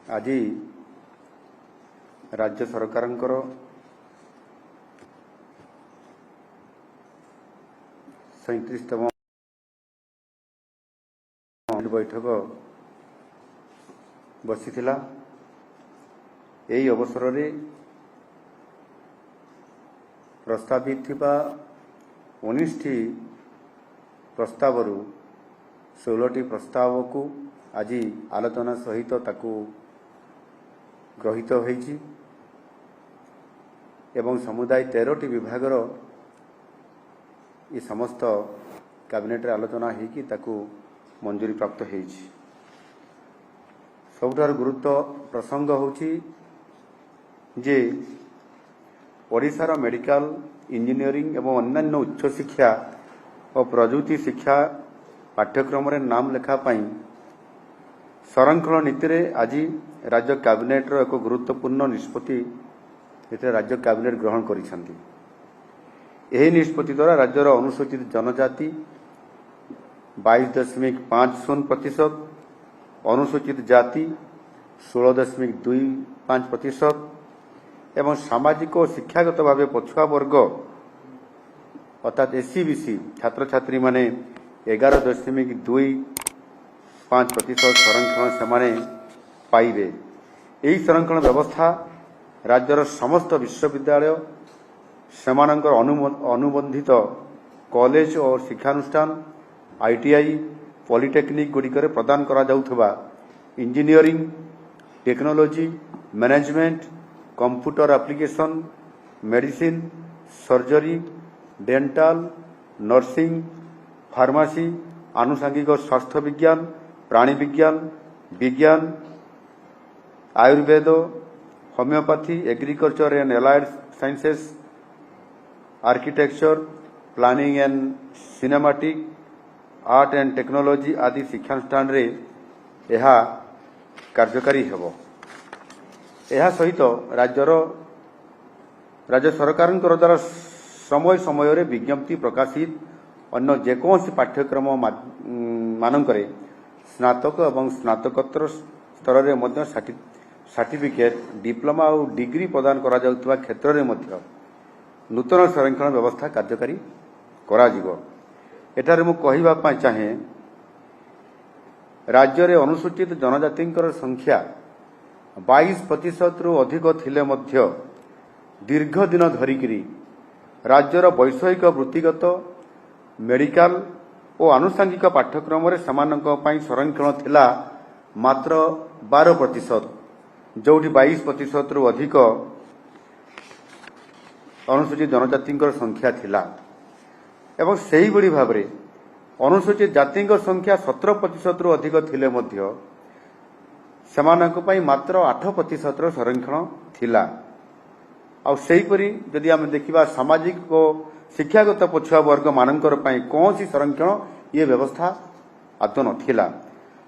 आज राज्य सरकारंकर सैंतीसतम बैठक बसीथिला। एही अवसर रे प्रस्तावित थिबा 19टी प्रस्तावरु 16टी प्रस्ताव को आज आलोचना सहित ताकू ग्रहित होईछि एवं समुदाय 13टी विभागर ये समस्त कैबिनेट रे आलोचना होईकि ताकू मंजूरी प्राप्त होईछि। सबुठार गुरुत्व प्रसंग होछि जे ओडिशार मेडिकल इंजीनियरिंग एवं अन्यान्य उच्च शिक्षा और प्रजुति शिक्षा पाठ्यक्रम रे नाम लेखा पाई संरक्षण नीति रे आज राज्य कैबिनेट रो एक गुरुत्वपूर्ण निष्पत्ति एते राज्य कैबिनेट ग्रहण करिसंती। एही निष्पत्ति द्वारा राज्यर अनुसूचित जनजाति 22.50%, अनुसूचित जाति 16.25% एवं सामाजिक और शिक्षागत भाव पछुआ वर्ग अर्थात एससीबीसी छात्र छात्री माने 11.25% संरक्षण से पाइबे। यही संरक्षण व्यवस्था राज्यर समस्त विश्वविद्यालय सेमानंकर अनुबंधित कॉलेज और शिक्षानुष्ठान आईटीआई पॉलिटेक्निक गुड़िकर प्रदान करा जाउथबा engineering technology management computer application medicine surgery dental nursing pharmacy आनुषंगिक स्वास्थ्य विज्ञान प्राणी विज्ञान विज्ञान आयुर्वेद homeopathy agriculture and allied sciences architecture planning and cinematic art and technology आदि शिक्षानुष्ठान रे यह कार्यकारी हेबो। यह सहित राज्य सरकार द्वारा समय समय रे विज्ञप्ति प्रकाशित अन्य जेकोसी पाठ्यक्रम मानकरे स्नातक एवं स्नातकोत्तर स्तर रे मध्य सर्टिफिकेट डिप्लोमा और डिग्री प्रदान करा जाउतबा क्षेत्र रे मध्य नूतन संरक्षण व्यवस्था कार्यकारी करा जिवो। एटारे मु कहिबा पय चाहे राज्य रे अनुसूचित जनजातिंकर संख्या 22% रु अधिक थिले मध्य दीर्घ दिन धरिकरी राज्यर वैषयिक वृत्तिगत मेडिकल और आनुषंगिक पाठ्यक्रम रे समानक पई संरक्षण थिला मात्र 12%, जोठी 22% रु अधिक अनुसूचित जनजातिंकर संख्या थिला एवं सही बड़ी भाव रे अनुसूचित जातिंकर संख्या 17% रु अधिक थिले मध्य समानक पई मात्र 8% रो संरक्षण थिला। आ सेहीपरि जदि आम देखा सामाजिक और शिक्षागत पछुआ वर्ग मानकर पई कौन सी संरक्षण ये व्यवस्था आदौ नथिला।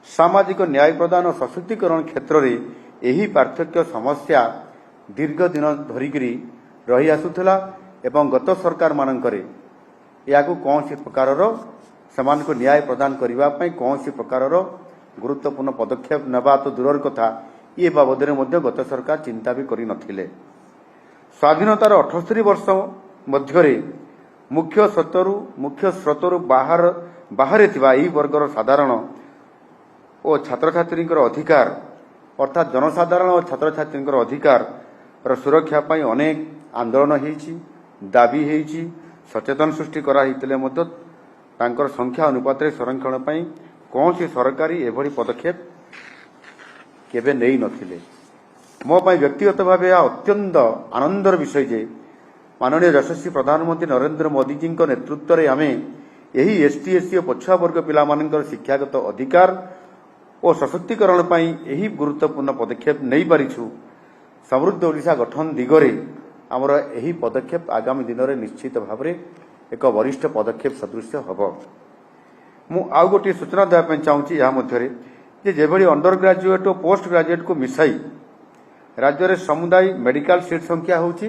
सामाजिक न्याय प्रदान और सशक्तिकरण क्षेत्र रे एही पार्थक्य समस्या दीर्घ दिन धरिकरी रही आसुथला एवं गत सरकार मानकरे याकू कौन सी प्रकार समान को न्याय प्रदान करबा पई कौन सी प्रकार गुरुत्वपूर्ण पदक्षेप नबा तो दूर कथा ये बाबद गत सरकार चिंता भी करि नथिले। स्वाधीनतार 78 वर्ष मध्यरे मुख्य स्रोतरु बाहर थिबा ई वर्गर साधारण और छात्र छात्री अधिकार अर्थात जनसाधारण और छात्र छात्री अधिकार सुरक्षा पाई अनेक आंदोलन होईछि दाबी होईछि सचेतन सृष्टि करा हितले मध्य तांकर संख्या अनुपात रे संरक्षण पाई कौन सी सरकारी एभली पदक्षेप केबे नै नथिले। मो पाई व्यक्तिगत भाव अत्यंत आनंदर विषय जे माननीय यशस्वी प्रधानमंत्री नरेंद्र मोदी जी नेतृत्व में आम यही एसटी एससी और पछुआ वर्ग पिला शिक्षागत अधिकार और सशक्तिकरण पाई यही गुरुत्वपूर्ण पदक्षेप नहीं पारिछु। समृद्ध ओडिशा गठन दिगरे आमर यही पदक्षेप आगामी दिन में निश्चित भाव में एक वरिष्ठ पदक्षेप सदृश हम। मु आउ गोटे सूचना देवाई चाहूँगी या जेभली अंडर ग्राजुएट और पोस्ट ग्राजुएट को मिसाई राज्य में समुदाय मेडिकल सीट संख्या होची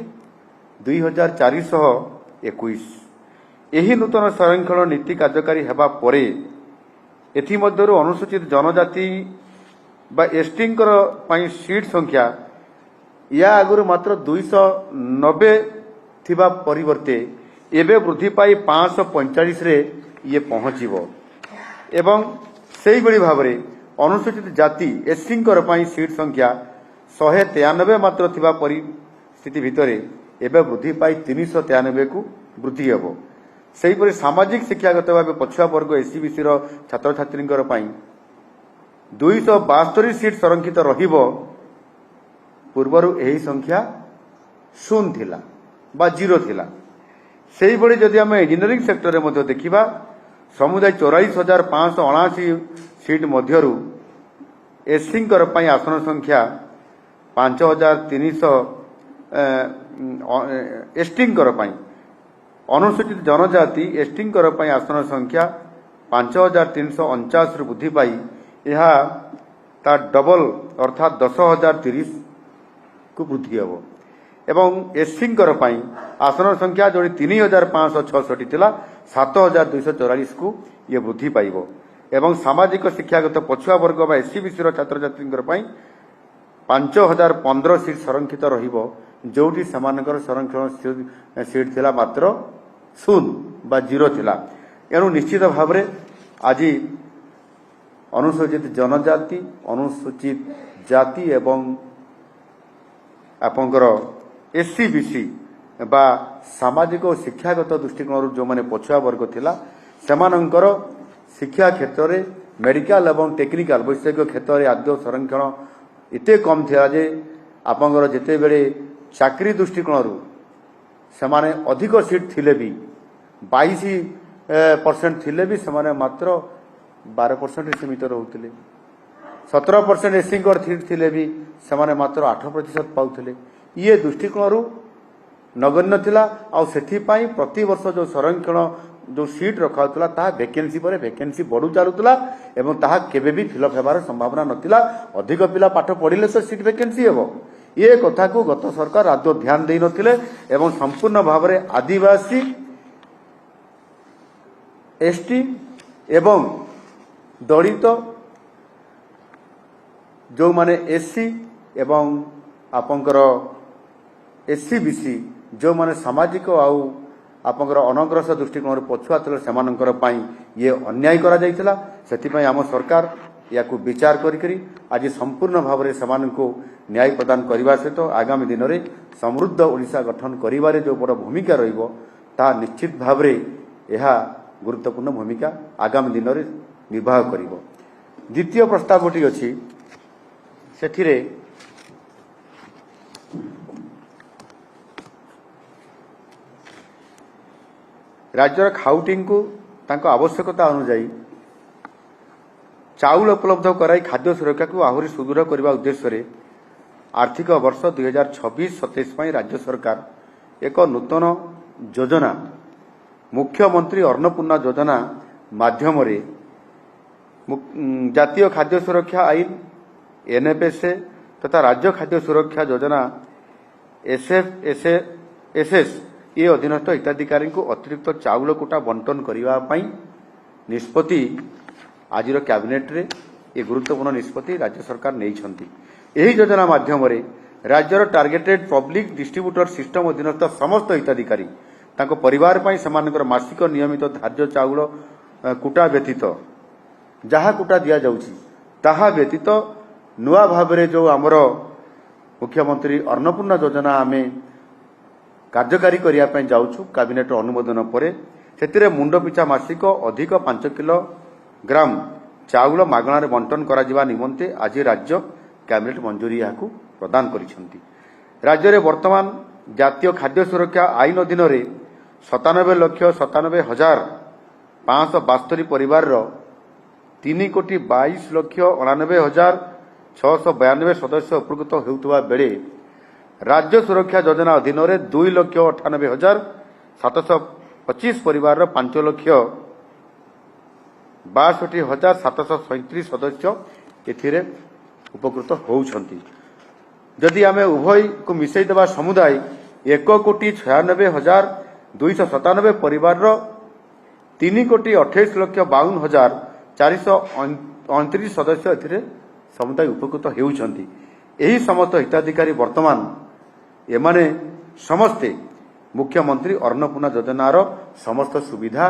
2421। यही नूतन संरक्षण नीति कार्यकारी हेबा परे एथि मध्यरु अनुसूचित जनजाति बा एसटी सीट संख्या या आगुरी मात्र 290 थिबा परिवर्ते एबे वृद्धि पाई 545 रे ये पहुंचीबो एवं सेही बड़ी भाबरे अनुसूचित जाति एससी सीट संख्या 193 मात्र थिबा परिस्थिति भितरे एबे वृद्धि पाई 393 को वृद्धि हेबो। सेहीपरि सामाजिक शिक्षागत भाव पछुआ वर्ग एससीबीसी छात्र छात्री 272 सीट संरक्षित रहिबो। पूर्वरु एही संख्या 0 थिला बा 0 थिला। सेही बड़ी जदि आम इंजीनियरिंग सेक्टर में देखा समुदाय 44,579 सीट मध्यरु एससी आसन संख्या 5,300 एसटी अनुसूचित जनजाति एसटी आसन संख्या 5,349 वृद्धि पाई यह ता डबल अर्थात 10,030 को वृद्धि हेब एवं एससी आसन संख्या जो 3,566 थिला 7,244 को ये वृद्धि पाइब एवं सामाजिक शिक्षागत पछुआ वर्ग बा एससीबीसी छात्र छात्री 5,015 सीट संरक्षित रहिबो जोटी समानकर संरक्षण सीट थिला मात्र 0 बा 0 थिला। एणु निश्चित भाव में आज अनुसूचित जनजाति अनुसूचित जाति एवं आपंकर एससीबीसी बा सामाजिक और शिक्षागत दृष्टिकोण जो माने पछुआ वर्ग थिला सेमानंकर शिक्षा क्षेत्र में मेडिकल एवं टेक्निकल वैषयिक क्षेत्र में आद्य संरक्षण एते कम थिला जे आपंकर जेते बेले चाकरी दृष्टिकोण सेमाने अधिक सीट थिले भी 22% थिले भी सेमाने मात्र 12% सीमित रहउथिले 17% एससी सीट थिले भी सेमाने मात्र 8% पाउथिले। ये दृष्टिकोण नगण्य थिला आ सेथि पई प्रति वर्ष जो संरक्षण जो सीट रखाउतला ता वैकेंसी पर वैकेंसी बढ़ु चलुतला एवं ताहा केबे भी फिलअप हेबार संभावना नथिला। अधिक पिला पाठ पढ़िले तो सीट वैकेंसी हेबो ये कथा को गत सरकार आदौ ध्यान दे नथिले एवं संपूर्ण भाव में आदिवासी एसटी एवं दलित जो माने एससी एवं आपंकर एससीबीसी जो माने सामाजिक आउ आपंकर अनग्रसर दृष्टिकोण पछुआ थे से ये अन्याय करा जायतिला। सेथिपई आम सरकार या विचार करी आज संपूर्ण भाव में से न्याय प्रदान करने सहित आगामी दिन में समृद्ध ओडिशा गठन करिबारे जो बड़ भूमिका रहिबो ता निश्चित भाव में यह गुरुत्वपूर्ण भूमिका आगामी दिन में निर्वाह करिबो। द्वितीय प्रस्तावटी अछि सेथिरे राज्यर खाउटी को तांको आवश्यकता अनुसार चाउल उपलब्ध कराई खाद्य सुरक्षा को आहुरी सुदृढ़ करने उद्देश्य आर्थिक वर्ष 2026-27 राज्य सरकार एक नूतन योजना मुख्यमंत्री अन्नपूर्णा योजना माध्यम जातीय खाद्य सुरक्षा आईन एनएफएसए तथा राज्य खाद्य सुरक्षा योजना एसएफएसएस ये अधीनस्थ हिताधिकारी को अतिरिक्त चाउल कोटा बंटन करने निष्पत्ति आज कैबिनेट रे ये गुरुत्वपूर्ण निष्पत्ति राज्य सरकार नहीं। यही योजना माध्यम राज्यर टार्गेटेड पब्लिक डिस्ट्रीब्यूटर सिस्टम अधीनस्थ समस्त हिताधिकारी तांको परिवार पई समानकर मासिक नियमित धार्य चाउल कुटा व्यतीत जहा कुटा दिया जाउची ताहा व्यतीत नुआ भाबरे जो आमर मुख्यमंत्री अन्नपूर्णा योजना आमे कार्यकारी करने जाऊँ कैबिनेट अनुमोदन पर से मुंड पिछा मासिक अधिक 5 किलोग्राम चाउल मागणार बंटन करा निमंते आज राज्य कैबिनेट मंजूरी यह प्रदान करिसेंती। राज्य में वर्तमान जातीय खाद्य सुरक्षा आईन अधीन 97,97,572 परिवार 3,22,99,692 सदस्य उपकृत होउतबा बेले राज्य सुरक्षा योजना अधीन 2,98,725 परिवार 5,62,737 सदस्य एथिरे उपकृत होउछंती। जदि आमे उभय को मिसई देबा समुदाय 1,96,297 परिवार 3,28,52,429 सदस्य एथिरे समुदाय उपकृत हेउछंती। एही समस्त हिताधिकारी वर्तमान एमाने समस्ते मुख्यमंत्री अन्नपूर्णा योजनार समस्त सुविधा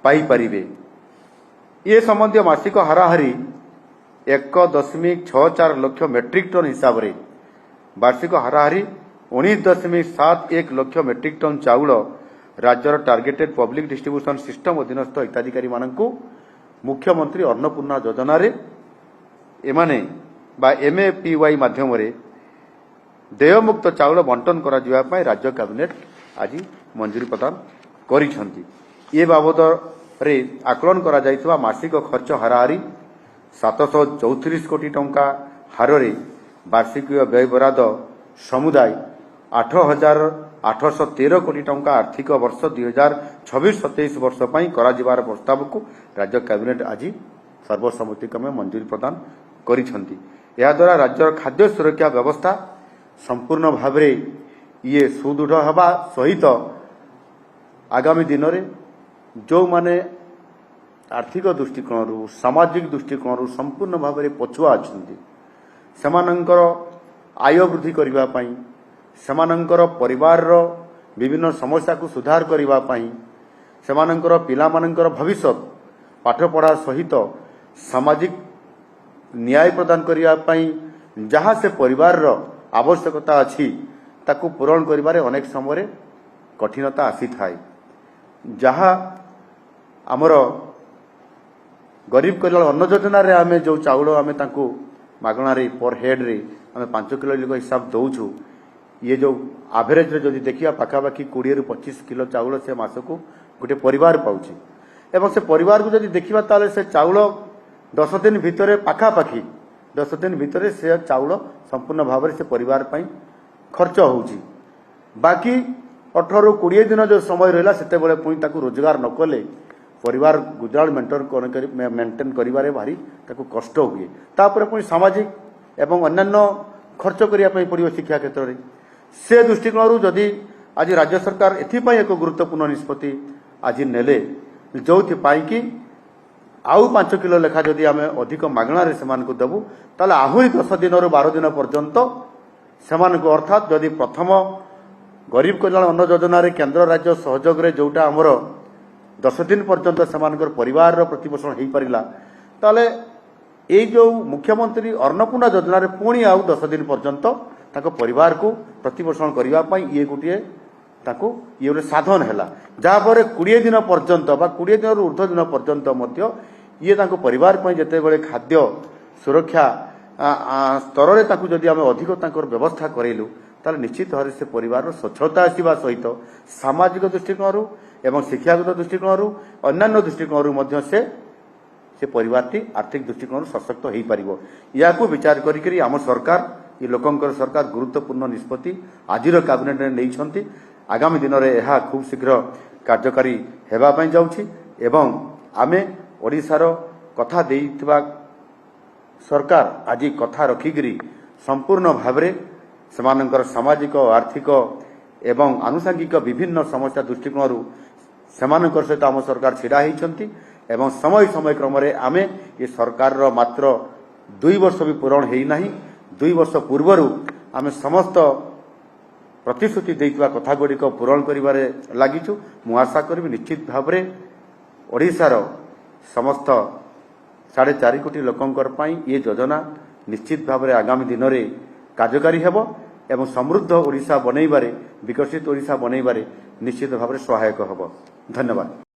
पाई परिबे। ये संबंधी मासिक हाराहारी 1.64 लाख मेट्रिक टन हिसाब रे वार्षिक हाराहारी 19.71 लाख मेट्रिक टन चाउल राज्यर टार्गेटेड पब्लिक डिस्ट्रीब्यूशन सिस्टम अधीनस्थ हिताधिकारी मानकु मुख्यमंत्री अन्नपूर्णा योजना रे एमाने बा MAPY माध्यम रे देयमुक्त चाउल बंटन करा जिवा पय राज्य कैबिनेट आज मंजूरी प्रदान करिसंती। ये बाबद रे आकलन करा जायथवा मासिक खर्च हाराहारी 734 कोटी टंका हार रे वार्षिक व्यय बराद समुदाय 8,813 कोटी टंका आर्थिक वर्ष 2026-27 वर्ष पई करा जिवार प्रस्ताव को राज्य कैबिनेट आज सर्वसम्मतिक्रमे मंजूरी प्रदान करिसंती। या द्वारा राज्यर खाद्य सुरक्षा व्यवस्था संपूर्ण भाव रे ये सुदृढ़ हवा सहित आगामी दिन रे जो माने आर्थिक दृष्टिकोण सामाजिक दृष्टिकोण संपूर्ण भाव में पछुआ अछंती सेमानंकर आय वृद्धि करबा पई सेमानंकर परिवार रो विभिन्न समस्या को सुधार करबा पई सेमानंकर पिला मानंकर भविष्य पाठ पढ़ा सहित सामाजिक न्याय प्रदान करबा पई जहाँ से परिवार रो आवश्यकता अछि ताकू पूरण करिबारे अनेक समय कठिनता आसी थाए। जहाँ आमर गरीब कल्याण अन्न योजना रे आमे जो चाउल आमे तांको मागणा रे पर हेड रे आमे 5 किलो हिसाब दउछु। ये जो एवरेज रे जदि देखिया पाखापाखि 20 रु 25 किलो चाउल से मासको गोटे परिवार पाउछि एवं से परिवार को जदि देखिबा ताले से चाउल 10 दिन भितरे पाखापाखि 10 दिन भितरे से चाउल संपूर्ण भाव से परिवार पई खर्च होउछि। बाकी 18 रु 20 दिन जो समय रहला सेते बेले पुनी ताकू रोजगार न कले परिवार गुजराल मेंटेन करिबारे भारी ताकू कष्ट हुए। तापर पुनी सामाजिक एवं अन्यान्य खर्च करिया पई पड़ियो शिक्षा क्षेत्र रे से दृष्टिकोण जदि आज राज्य सरकार एथिपाई एक गुरुत्वपूर्ण निष्पत्ति आज नेले जोथि पाई कि आउ 5 किलो लेखा जदि आमे अधिक मागणा रे समान को देबु ताले आहुरी 10 दिन रु 12 दिन पर्यंत समान को अर्थात जदि प्रथम गरीब कल्याण अन्न योजना रे केंद्र राज्य सहयोग रे जोटा हमरो 10 दिन पर्यंत सेमानकर परिवार रो प्रतिपोषण हेई परिला ताले ए जो मुख्यमंत्री अन्नपूर्णा योजना रे पुणी आउ 10 दिन पर्यंत ताको परिवार को प्रतिपोषण करिवा पई ये गुटिए ताको ये रे साधन हैला। जहा पर 20 दिन पर्यंत बा 20 दिन रु ऊर्ध्व दिन पर्यंत मध्य ये ताको परिवार पई जते बेले खाद्य सुरक्षा स्तर रे ताको जदि आमे अधिक ताकर व्यवस्था करेलु ताले निश्चित भाव से परिवार स्वच्छता आसीबा सहित सामाजिक दृष्टिकोण एवं शिक्षागत दृष्टिकोण अन्यान्य दृष्टिकोण से परिवारटी आर्थिक दृष्टिकोण सशक्त हो पारिबो। या को विचार करी आम सरकार ये लोकंकर सरकार गुरुत्वपूर्ण निष्पत्ति आजिर कैबिनेट ने नहीं आगामी दिन में यह खूब शीघ्र कार्यकारी हेबा पई जाउछि एवं आमे ओडिसार कथा देइथिबा सरकार आज कथा रखिकरी संपूर्ण भावरे सेमानंकर सामाजिक आर्थिक एवं आनुषंगिक विभिन्न समस्या दृष्टिकोण सेमानंकर सहित आम सरकार छिड़ा होइछंती एवं समय समय क्रम रे आमे ये सरकार रो मात्र 2 वर्ष भी पूरण हेई नाही 2 वर्ष पूर्वरु आमे समस्त प्रतिश्रुति देइतबा कथा गुड़िक पूरण करिबारे लागिछु। मु आशा करबी निश्चित भावरे ओडिसार समस्त 4.5 कोटी लोकंकर पई ये योजना निश्चित भावरे आगामी दिन रे कार्यकारी हेबो एवं समृद्ध ओडिशा बनैबारे विकसित ओडिशा बनैबारे निश्चित भावरे सहायक हेबो। धन्यवाद।